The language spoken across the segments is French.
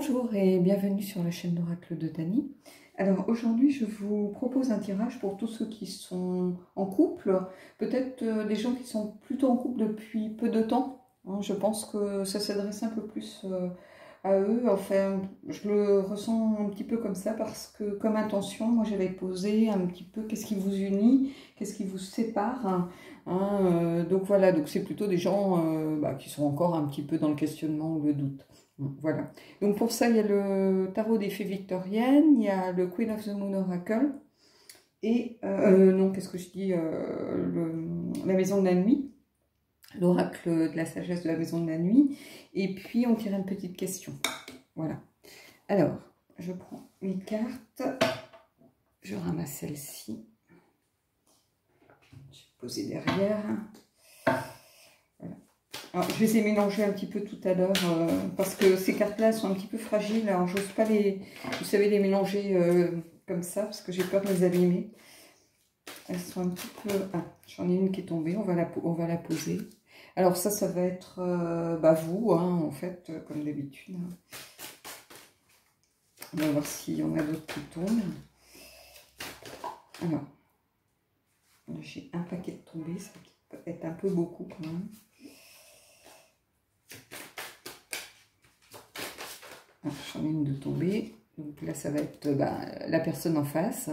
Bonjour et bienvenue sur la chaîne d'Oracle de Dany. Alors aujourd'hui je vous propose un tirage pour tous ceux qui sont en couple, peut-être des gens qui sont plutôt en couple depuis peu de temps. Je pense que ça s'adresse un peu plus à eux. Enfin, je le ressens un petit peu comme ça parce que comme intention, moi j'avais posé un petit peu qu'est-ce qui vous unit, qu'est-ce qui vous sépare. Donc voilà, donc c'est plutôt des gens qui sont encore un petit peu dans le questionnement ou le doute. Voilà. Donc pour ça, il y a le tarot des fées victoriennes, il y a le Queen of the Moon Oracle, et, non, qu'est-ce que je dis, la Maison de la Nuit, l'oracle de la sagesse de la Maison de la Nuit, et puis on tire une petite question. Voilà. Alors, je prends mes cartes, je ramasse celle-ci, je vais poser derrière. Alors, je les ai mélangées un petit peu tout à l'heure parce que ces cartes-là sont un petit peu fragiles. Alors, j'ose pas vous savez, les mélanger comme ça parce que j'ai peur de les abîmer. Elles sont un petit peu... Ah, j'en ai une qui est tombée, on va la poser. Alors ça va être vous, en fait, comme d'habitude. On va voir s'il y en a d'autres qui tombent. Alors, j'ai un paquet de tombés, ça peut être un peu beaucoup quand même. J'en ai une de tomber. Donc là, ça va être la personne en face. Je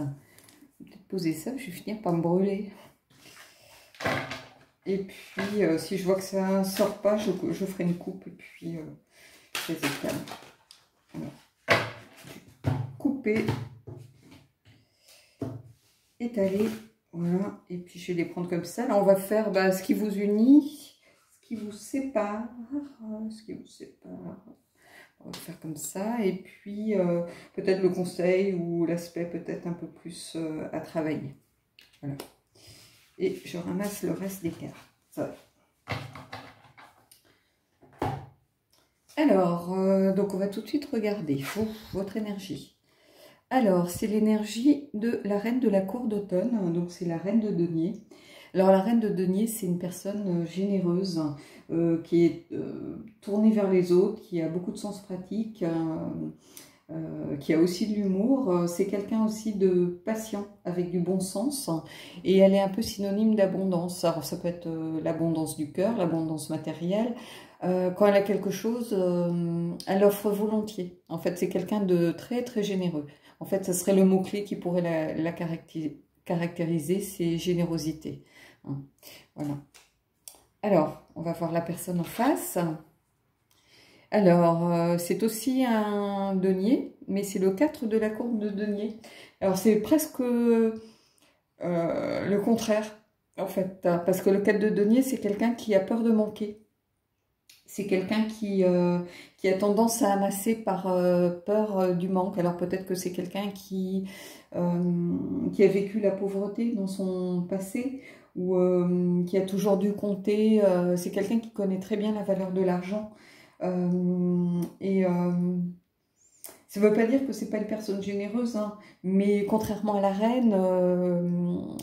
vais peut-être poser ça, je vais finir par me brûler. Et puis, si je vois que ça ne sort pas, je ferai une coupe et puis je les étale. Alors, couper, étaler, voilà. Et puis, je vais les prendre comme ça. Là, on va faire ce qui vous unit, ce qui vous sépare, ce qui vous sépare. On va faire comme ça, et puis peut-être le conseil ou l'aspect peut-être un peu plus à travailler. Voilà. Et je ramasse le reste des cartes. Alors, donc on va tout de suite regarder votre énergie. Alors, c'est l'énergie de la reine de la cour d'automne, donc c'est la reine de denier. Alors la reine de denier, c'est une personne généreuse, qui est tournée vers les autres, qui a beaucoup de sens pratique, qui a aussi de l'humour. C'est quelqu'un aussi de patient, avec du bon sens, et elle est un peu synonyme d'abondance. Alors ça peut être l'abondance du cœur, l'abondance matérielle. Quand elle a quelque chose, elle offre volontiers. En fait, c'est quelqu'un de très très généreux. En fait, ce serait le mot-clé qui pourrait la caractériser, c'est générosité. Voilà. Alors, on va voir la personne en face. Alors, c'est aussi un denier, mais c'est le 4 de la courbe de denier. Alors, c'est presque le contraire, en fait, parce que le 4 de denier, c'est quelqu'un qui a peur de manquer. C'est quelqu'un qui a tendance à amasser par peur du manque. Alors peut-être que c'est quelqu'un qui a vécu la pauvreté dans son passé ou qui a toujours dû compter. C'est quelqu'un qui connaît très bien la valeur de l'argent. Ça ne veut pas dire que c'est pas une personne généreuse, mais contrairement à la reine,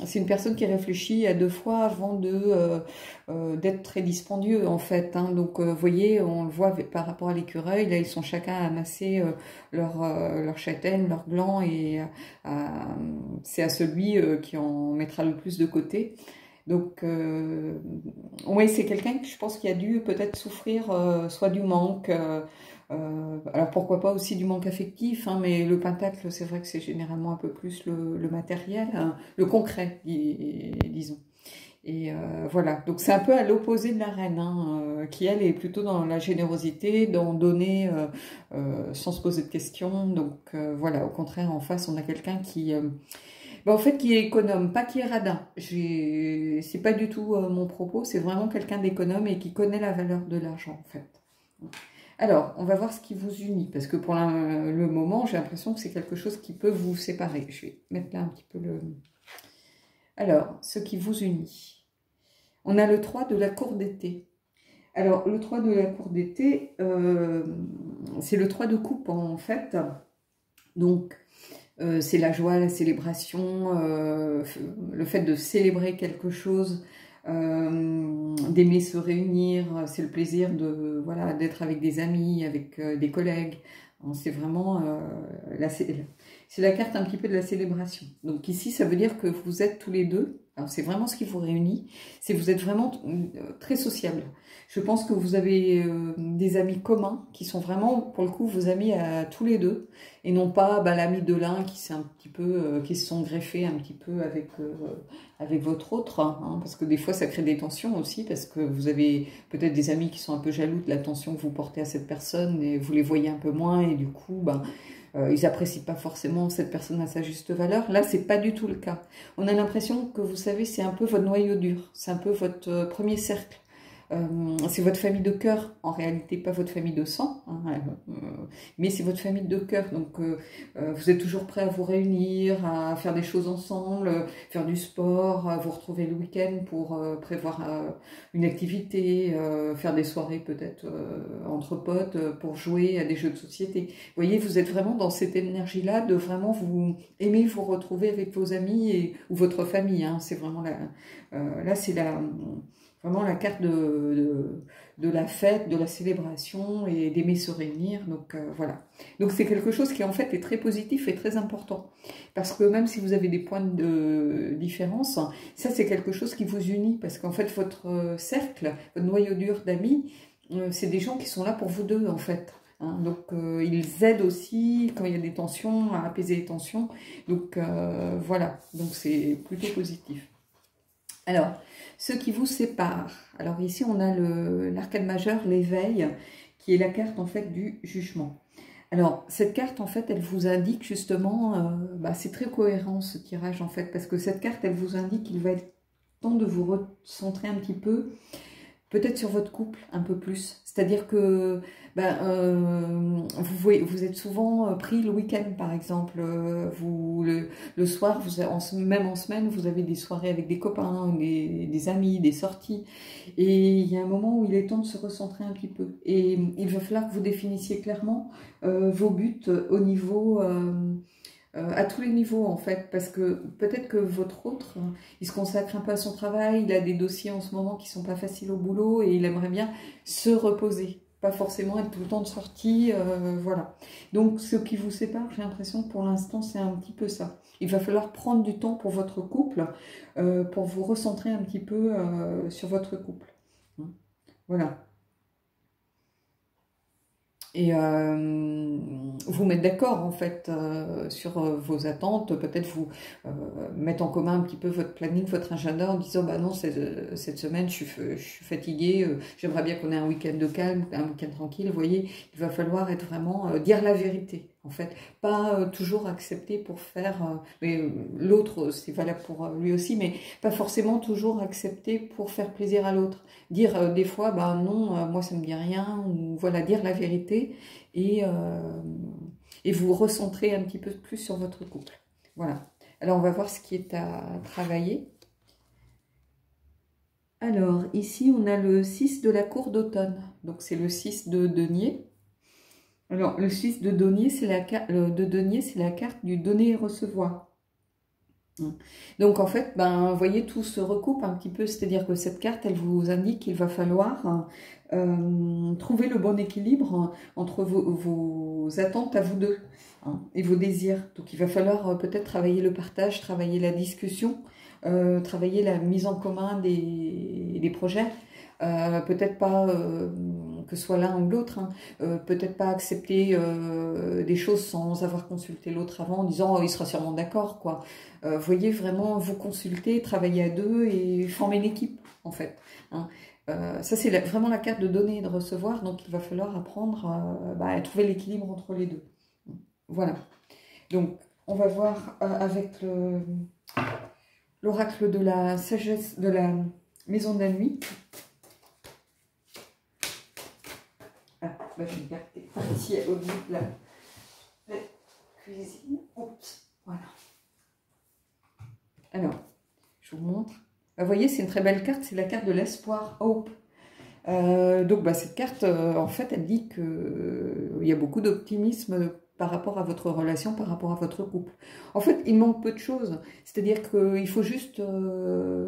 c'est une personne qui réfléchit à deux fois avant d'être très dispendieux en fait. Donc vous voyez, on le voit par rapport à l'écureuil, là ils sont chacun à amasser leur châtaigne, leur gland, et c'est à celui qui en mettra le plus de côté. Donc, oui, c'est quelqu'un que je pense qui a dû peut-être souffrir soit du manque, alors pourquoi pas aussi du manque affectif, mais le pentacle, c'est vrai que c'est généralement un peu plus le matériel, le concret, disons. Et voilà, donc c'est un peu à l'opposé de la reine, qui elle est plutôt dans la générosité, dans donner sans se poser de questions. Donc voilà, au contraire, en face, on a quelqu'un qui... en fait, qui est économe, pas qui est radin. C'est pas du tout mon propos, c'est vraiment quelqu'un d'économe et qui connaît la valeur de l'argent, en fait. Alors, on va voir ce qui vous unit, parce que pour le moment, j'ai l'impression que c'est quelque chose qui peut vous séparer. Je vais mettre là un petit peu le... Alors, ce qui vous unit. On a le 3 de la cour d'été. Alors, le 3 de la cour d'été, c'est le 3 de coupe, en fait. Donc, c'est la joie, la célébration, le fait de célébrer quelque chose, d'aimer se réunir, c'est le plaisir de d'être avec des amis, avec des collègues. C'est vraiment c'est la carte un petit peu de la célébration. Donc ici, ça veut dire que vous êtes tous les deux. Alors c'est vraiment ce qui vous réunit. C'est vous êtes vraiment très sociables. Je pense que vous avez des amis communs qui sont vraiment, pour le coup, vos amis à tous les deux, et non pas l'ami de l'un qui s'est un petit peu, qui se sont greffés un petit peu avec votre autre, hein, parce que des fois ça crée des tensions aussi, parce que vous avez peut-être des amis qui sont un peu jaloux de l'attention que vous portez à cette personne et vous les voyez un peu moins, et du coup, ils apprécient pas forcément cette personne à sa juste valeur. Là, c'est pas du tout le cas. On a l'impression que, vous savez, c'est un peu votre noyau dur, c'est un peu votre premier cercle. C'est votre famille de cœur, en réalité pas votre famille de sang, hein, mais c'est votre famille de cœur. Donc vous êtes toujours prêts à vous réunir, à faire des choses ensemble, faire du sport, à vous retrouver le week-end pour prévoir une activité, faire des soirées peut-être entre potes pour jouer à des jeux de société. Vous voyez, vous êtes vraiment dans cette énergie-là de vraiment vous aimer vous retrouver avec vos amis ou votre famille. Hein. C'est vraiment là c'est vraiment la carte de la fête, de la célébration et d'aimer se réunir. Donc voilà. Donc c'est quelque chose qui en fait est très positif et très important. Parce que même si vous avez des points de différence, ça c'est quelque chose qui vous unit. Parce qu'en fait votre cercle, votre noyau dur d'amis, c'est des gens qui sont là pour vous deux en fait. Hein. Donc ils aident aussi quand il y a des tensions, à apaiser les tensions. Donc voilà, donc c'est plutôt positif. Alors, ce qui vous sépare. Alors ici, on a l'arcane majeur, l'éveil, qui est la carte en fait du jugement. Alors, cette carte, en fait, elle vous indique justement, c'est très cohérent ce tirage en fait, parce que cette carte, elle vous indique qu'il va être temps de vous recentrer un petit peu, peut-être sur votre couple un peu plus. C'est-à-dire que vous êtes souvent pris le week-end, par exemple. Le soir, même en semaine, vous avez des soirées avec des copains, des amis, des sorties. Et il y a un moment où il est temps de se recentrer un petit peu. Et il va falloir que vous définissiez clairement vos buts au niveau... à tous les niveaux en fait, parce que peut-être que votre autre, il se consacre un peu à son travail, il a des dossiers en ce moment qui sont pas faciles au boulot et il aimerait bien se reposer, pas forcément être tout le temps de sortie, voilà. Donc ce qui vous sépare, j'ai l'impression que pour l'instant c'est un petit peu ça. Il va falloir prendre du temps pour votre couple, pour vous recentrer un petit peu sur votre couple. Voilà. Et vous mettre d'accord en fait sur vos attentes, peut-être vous mettre en commun un petit peu votre planning, votre agenda en disant bah non cette semaine je suis fatiguée, j'aimerais bien qu'on ait un week-end de calme, un week-end tranquille. Vous voyez, il va falloir être vraiment dire la vérité en fait, pas toujours accepter pour faire, mais l'autre c'est valable pour lui aussi, mais pas forcément toujours accepter pour faire plaisir à l'autre. Dire des fois bah non moi ça me dit rien, ou voilà, dire la vérité et vous recentrer un petit peu plus sur votre couple. Voilà. Alors on va voir ce qui est à travailler. Alors ici on a le 6 de la cour d'automne, donc c'est le 6 de denier. Alors le 6 de denier c'est la carte du donner et recevoir. Donc en fait, vous voyez, tout se recoupe un petit peu, c'est-à-dire que cette carte, elle vous indique qu'il va falloir trouver le bon équilibre entre vos attentes à vous deux et vos désirs. Donc il va falloir peut-être travailler le partage, travailler la discussion, travailler la mise en commun des projets. Peut-être pas que ce soit l'un ou l'autre, peut-être pas accepter des choses sans avoir consulté l'autre avant en disant il sera sûrement d'accord quoi. Voyez, vraiment vous consulter, travailler à deux et former une équipe en fait. Ça c'est vraiment la carte de donner et de recevoir, donc il va falloir apprendre à trouver l'équilibre entre les deux. Voilà. Donc on va voir avec l'oracle de la sagesse de la maison de la nuit. Je vais garder ici au bout de la cuisine. Oups, voilà. Alors, je vous montre. Vous voyez, c'est une très belle carte, c'est la carte de l'espoir, Hope. Donc, cette carte, en fait, elle dit qu'il y a beaucoup d'optimisme par rapport à votre relation, par rapport à votre couple. En fait, il manque peu de choses. C'est-à-dire qu'il faut juste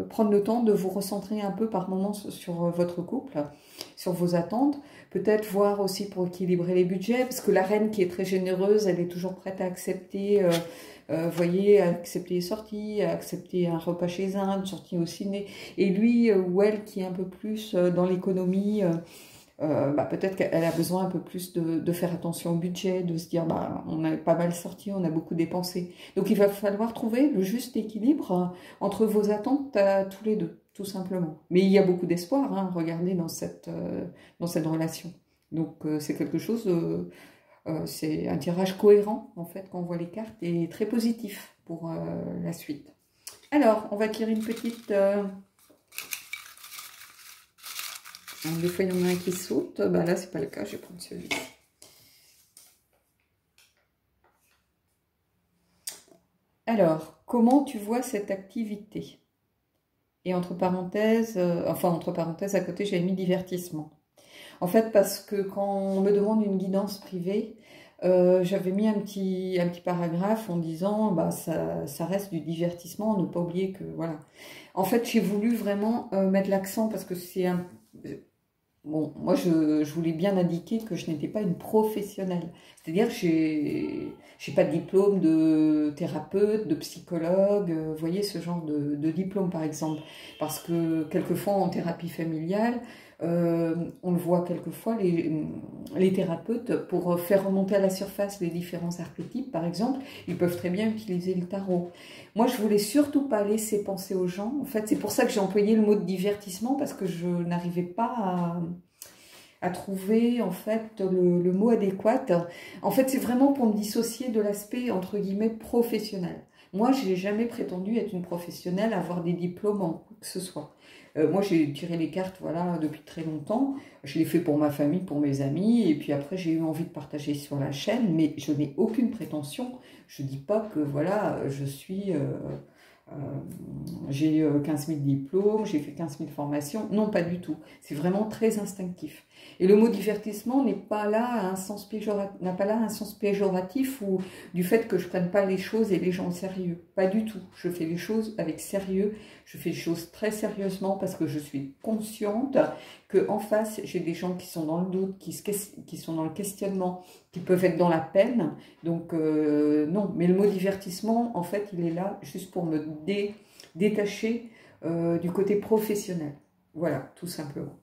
prendre le temps de vous recentrer un peu par moments sur votre couple, sur vos attentes. Peut-être voir aussi pour équilibrer les budgets, parce que la reine qui est très généreuse, elle est toujours prête à accepter, voyez, à accepter les sorties, à accepter un repas chez un, une sortie au ciné. Et lui ou elle qui est un peu plus dans l'économie... peut-être qu'elle a besoin un peu plus de faire attention au budget, de se dire on a pas mal sorti, on a beaucoup dépensé. Donc il va falloir trouver le juste équilibre entre vos attentes tous les deux, tout simplement. Mais il y a beaucoup d'espoir, hein, regardez, dans cette relation. Donc c'est quelque chose, c'est un tirage cohérent en fait quand on voit les cartes et très positif pour la suite. Alors, on va tirer une petite... Des fois, il y en a un qui saute. Là, c'est pas le cas. Je vais prendre celui-ci. Alors, comment tu vois cette activité? Et entre parenthèses, entre parenthèses, à côté, j'avais mis divertissement. En fait, parce que quand on me demande une guidance privée, j'avais mis un petit paragraphe en disant ça reste du divertissement, ne pas oublier que voilà. En fait, j'ai voulu vraiment mettre l'accent parce que c'est un... Bon, moi, je voulais bien indiquer que je n'étais pas une professionnelle. C'est-à-dire que j'ai pas de diplôme de thérapeute, de psychologue, vous voyez, ce genre de diplôme, par exemple. Parce que, quelquefois, en thérapie familiale, on le voit quelquefois, les thérapeutes, pour faire remonter à la surface les différents archétypes, par exemple, ils peuvent très bien utiliser le tarot. Moi, je voulais surtout pas laisser penser aux gens. En fait, c'est pour ça que j'ai employé le mot de divertissement, parce que je n'arrivais pas à trouver, en fait, le mot adéquat. En fait, c'est vraiment pour me dissocier de l'aspect, entre guillemets, professionnel. Moi, je n'ai jamais prétendu être une professionnelle, avoir des diplômes en quoi que ce soit. Moi, j'ai tiré les cartes, voilà, depuis très longtemps. Je l'ai fait pour ma famille, pour mes amis, et puis après, j'ai eu envie de partager sur la chaîne, mais je n'ai aucune prétention. Je ne dis pas que, voilà, je suis... j'ai 15 000 diplômes, j'ai fait 15 000 formations. Non, pas du tout. C'est vraiment très instinctif. Et le mot divertissement n'est pas là à un sens péjoratif, n'a pas là un sens péjoratif ou du fait que je prenne pas les choses et les gens au sérieux. Pas du tout. Je fais les choses avec sérieux. Je fais les choses très sérieusement parce que je suis consciente qu'en face, j'ai des gens qui sont dans le doute, qui sont dans le questionnement, qui peuvent être dans la peine. Donc, non. Mais le mot divertissement, en fait, il est là juste pour me détacher du côté professionnel. Voilà, tout simplement.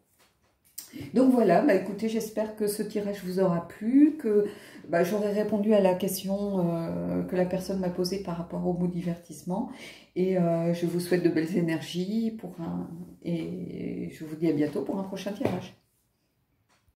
Donc voilà, écoutez, j'espère que ce tirage vous aura plu, que j'aurai répondu à la question que la personne m'a posée par rapport au mot divertissement. Et je vous souhaite de belles énergies et je vous dis à bientôt pour un prochain tirage.